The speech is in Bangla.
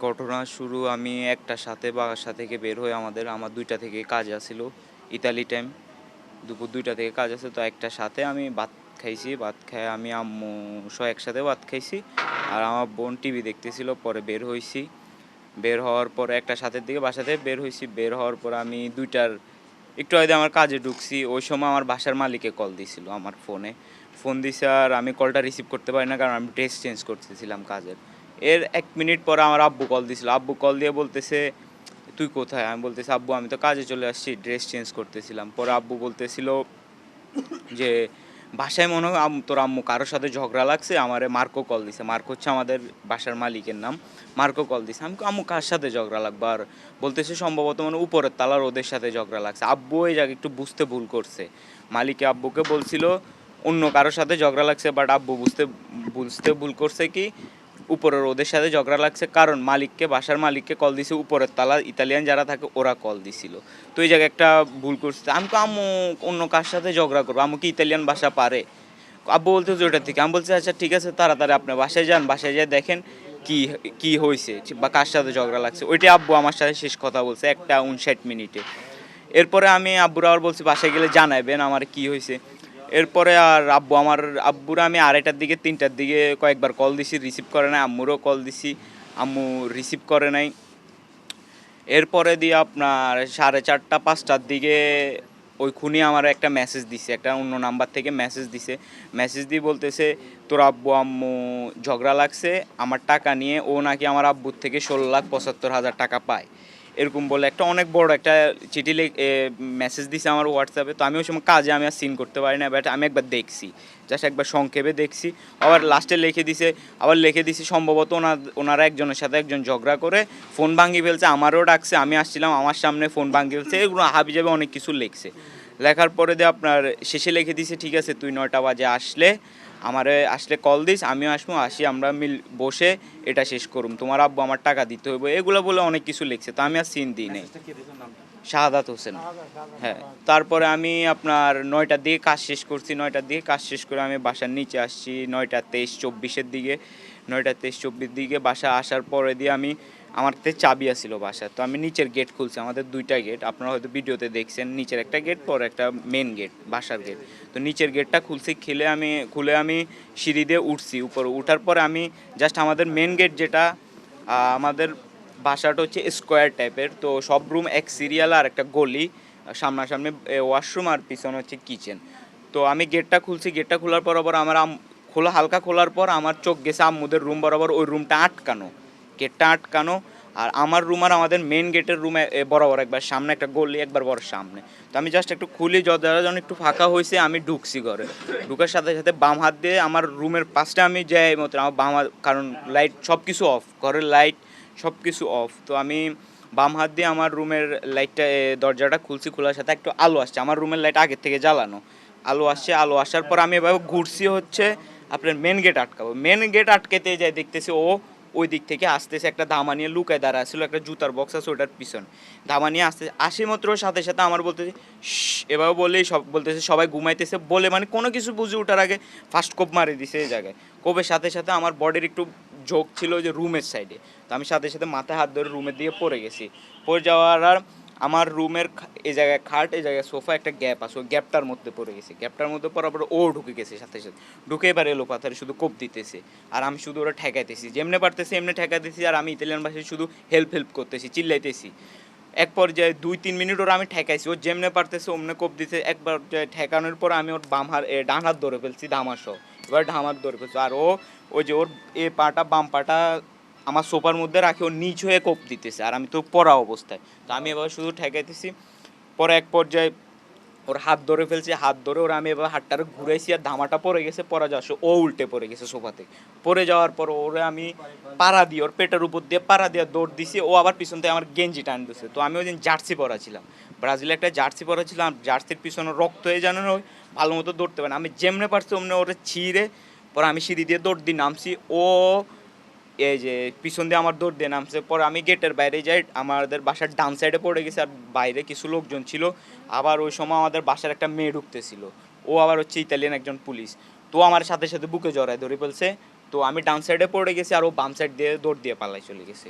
ঘটনা শুরু আমি ১টার সাথে বাসা থেকে বের হই আমার ২টা থেকে কাজ আছিল। Italy time. দুপুর ২টা থেকে কাজ আছে। তো ১টার সাথে আমি ভাত খাইছি। ভাত খাইয়া আমি আম্মু সহ একসাথে ভাত খাইছি। আর আমার বোন টিভি দেখতেছিল। পরে বের হইছি। বের হওয়ার পরে ১টার সাথের দিকে বাসা থেকে বের হইছি। বের হওয়ার পরে আমি ২টার একটু আগে আমার কাজে ঢুকছি। ওই সময় আমার বাসার মালিকে কল দিছিল আমার ফোনে। ফোন দিছে আর আমি কলটা রিসিভ করতে পারি না, কারণ আমি ড্রেস চেঞ্জ করতেছিলাম কাজের। এর ১ মিনিট পরে আমার আব্বু কল দিছিল। আব্বু কল দিয়ে বলতেছে, "তুই কোথায়?" আমি বলতেছি, "আব্বু আমি তো কাজে চলে আসছি, ড্রেস চেঞ্জ করতেছিলাম।" পরে আব্বু বলতেছিল যে, "বাসায় মনে হয় তোর আম্মু কারোর সাথে ঝগড়া লাগছে, আমারে মার্কো কল দিছে।" মার্কো হচ্ছে আমাদের বাসার মালিকের নাম। মার্কো কল দিছে। আমি কই, "আম্মু কার সাথে ঝগড়া লাগবে?" আর বলতেছে সম্ভবত মানে উপরের তালার ওদের সাথে ঝগড়া লাগছে। আব্বু এই জায়গায় একটু বুঝতে ভুল করছে। মালিকে আব্বুকে বলছিল অন্য কারোর সাথে ঝগড়া লাগছে, বাট আব্বু বুঝতে বুঝতে ভুল করছে কি উপরের ওদের সাথে ঝগড়া লাগছে, কারণ বাসার মালিককে কল দিছে উপরের তালা ইতালিয়ান যারা থাকে ওরা কল দিছিল। তো এই জায়গায় একটা ভুল করছে। আমি কই, "আম্মু অন্য কার সাথে ঝগড়া করবো? আম্মু কি ইতালিয়ান ভাষা পারে?" আব্বু বলতেছে ওইটার থেকে। আমি বলছি, "আচ্ছা ঠিক আছে, তাড়াতাড়ি আপনার বাসায় যান, বাসায় যেয়ে দেখেন কি কি হয়েছে বা কার সাথে ঝগড়া লাগছে।" ওইটাই আব্বু আমার সাথে শেষ কথা বলছে 1টা 59 মিনিটে। এরপরে আমি আব্বুরা আবার বলছি বাসায় গেলে জানাইবেন আমার কি হয়েছে। এরপরে আর আব্বুরা আমি 2:30টার দিকে 3টার দিকে কয়েকবার কল দিছি, রিসিভ করে নাই। আম্মুরও কল দিছি, আম্মু রিসিভ করে নাই। এরপরে দিয়ে আপনার 4:30 5টার দিকে ওই খুনি আমার একটা মেসেজ দিছে, একটা অন্য নাম্বার থেকে মেসেজ দিছে। মেসেজ দিয়ে বলতেছে, "তোর আব্বু আম্মু ঝগড়া লাগছে আমার টাকা নিয়ে, ও নাকি আমার আব্বুর থেকে 16,75,000 টাকা পায়।" এরকম বলে একটা অনেক বড় একটা চিঠি মেসেজ দিছে আমার হোয়াটসঅ্যাপে। তো আমি ওই সময় কাজে, আমি আর সিন করতে পারি না, বাট আমি একবার দেখছি, জাস্ট একবার সংক্ষেপে দেখছি। আবার লাস্টে লিখে দিছি সম্ভবত ওনারা একজনের সাথে একজন ঝগড়া করে ফোন ভাঙিয়ে ফেলছে, আমারও ডাকছে, আমি আসছিলাম, আমার সামনে ফোন ভাঙিয়ে ফেলছে, এগুলো হাবিজাবি অনেক কিছু লিখছে। লেখার পরে দিয়ে আপনার শেষে লিখে দিছে, "ঠিক আছে তুই 9টা বাজে আসলে কল দিস, আমিও আসি, আমরা বসে এটা শেষ করুম, তোমার আব্বু আমার টাকা দিতে হইব", এগুলো বলে অনেক কিছু লিখছে। তো আমি আর সিন দিই নাই। শাহাদাত হোসেন। হ্যাঁ। তারপরে আমি আপনার 9টার দিকে কাজ শেষ করছি। 9টার দিকে কাজ শেষ করে আমি বাসার নিচে আসছি 9:23-24-এর দিকে। 9:23-24 দিকে বাসা আসার পরে দিয়ে আমার হাতে চাবি আছিল বাসার। তো আমি নিচের গেট খুলছি। আমাদের 2টা গেট। আপনারা হয়তো ভিডিওতে দেখছেন। নিচের একটা গেট, পরে একটা মেইন গেট, বাসার গেট। তো নিচের গেটটা খুলছি। খুলে আমি সিঁড়ি দিয়ে উঠছি। উপরে উঠার পরে আমি জাস্ট আমাদের মেইন গেট যেটা, আমাদের বাসাটা হচ্ছে স্কোয়ার টাইপের। তো সব রুম এক সিরিয়াল আর একটা গলি, সামনাসামনি ওয়াশরুম আর পিছনে হচ্ছে কিচেন। তো আমি গেটটা খুলছি। গেটটা খোলার পর আবার হালকা খোলার পর আমার চোখ গেছে আম্মুদের রুম বরাবর। ওই রুমটা আটকানো, গেটটা আটকানো। আর আমার রুম আর আমাদের মেন গেটের রুমে বরাবর একবার সামনে একটা গলি, একবার বড় সামনে। তো আমি জাস্ট একটু খুলি, যখন একটু ফাঁকা হয়েছে আমি ঢুকছি ঘরে। ঢুকার সাথে সাথে বাম হাত দিয়ে আমার রুমের পাশে আমি যাই মতো আমার বাম হাত, কারণ লাইট সব কিছু অফ, ঘরের লাইট সব কিছু অফ। তো আমি বাম হাত দিয়ে আমার রুমের লাইটটা, দরজাটা খুলছি। খোলার সাথে একটু আলো আসছে, আমার রুমের লাইট আগের থেকে জ্বালানো। আলো আসার পর আমি এভাবে ঘুরছি হচ্ছে আপনার মেন গেট আটকাবো। মেন গেট আটকাতে যাই দেখতেছি ও ওই দিক থেকে আসতেছে, একটা ধামা নিয়ে লুকায় দাঁড়া ছিল, একটা জুতার বক্স আছে ওটার পিছনে। ধামা নিয়ে আসি মাত্র সাথে সাথে আমার বলতেছে, "শশ", এভাবে বলেই বলতেছে সবাই ঘুমাইতেছে বলে, মানে কোনো কিছু বুঝে ওঠার আগে ফার্স্ট কোপ মারি দিছে এই জায়গায়। কোপের সাথে সাথে আমার বডির একটু ঝোঁক ছিল যে রুমের সাইডে। তো আমি সাথে সাথে মাথায় হাত ধরে রুমের দিকে পড়ে গেছি। পড়ে যাওয়ার আর আমার রুমের এই জায়গায় খাট, এই জায়গায় সোফা, একটা গ্যাপ আছে, ওই গ্যাপটার মধ্যে পড়ে গেছি। গ্যাপটার মধ্যে পড়ার পর ও ঢুকে গেছে সাথে সাথে। ঢুকে এবার এলো পাথারে শুধু কোপ দিতেছে। আর আমি শুধু ওরা ঠেকাইতেছি, যেমনি পারতেছি এমনি ঠেকাইতেছি। আর আমি ইতালিয়ান ভাষায় শুধু হেল্প করতেছি, চিল্লাইতেছি। এক পর্যায়ে 2-3 মিনিট ওরা আমি ঠেকাইছি, ও যেমনে পারতেছে অমনে কোপ দিতে। একবার ঠেকানোর পর আমি ওর ডান হাত ধরে ফেলছি ধামাসহ। এবার হাত ধরে ফেলছি। আর ওই যে ওর বাম পাটা আমার সোফার মধ্যে রাখে ও নিচ হয়ে কোপ দিতেছে, আর আমি তো পড়া অবস্থায়। তো আমি এবার শুধু ঠেকাইতেছি। পরে এক পর্যায়ে ওর হাত ধরে ফেলছি, হাত ধরে ওরা আমি এবার হাতটারে ঘুরাইছি, আর ধামাটা পড়ে গেছে। পড়া যাওয়ার ও উল্টে পড়ে গেছে সোফাতে। পড়ে যাওয়ার পর ওরে আমি ওর পেটের উপর দিয়ে পাড়া দিয়ে দৌড় দিছি। ও আবার পিছন থেকে আমার গেঞ্জি টান দিছে। তো আমি ওই দিন জার্সি পরা ছিলাম, ব্রাজিলে একটা জার্সি পরা ছিলাম। জার্সির পিছনে রক্ত হয়ে জানো না, ভালো মতো দৌড়তে পারে না। আমি যেমনে পারছি অমনে ওরে ছিঁড়ে পরে আমি সিঁড়ি দিয়ে দৌড় দিয়ে নামছি। ও এই যে পিছন দিয়ে আমার দৌড় দিয়ে নামছে। পরে আমি গেটের বাইরে যাই, আমাদের বাসার ডান সাইডে পড়ে গেছে, আর বাইরে কিছু লোকজন ছিল। আবার ওই সময় আমাদের বাসার একটা মেয়ে ঢুকতেছিল, ও আবার হচ্ছে ইতালিয়ান একজন পুলিশ। তো আমার সাথে সাথে বুকে জড়ায় ধরে ফেলছে। তো আমি ডান সাইডে পড়ে গেছি, আর ও বাম সাইড দিয়ে দৌড় দিয়ে পালাই চলে গেছে।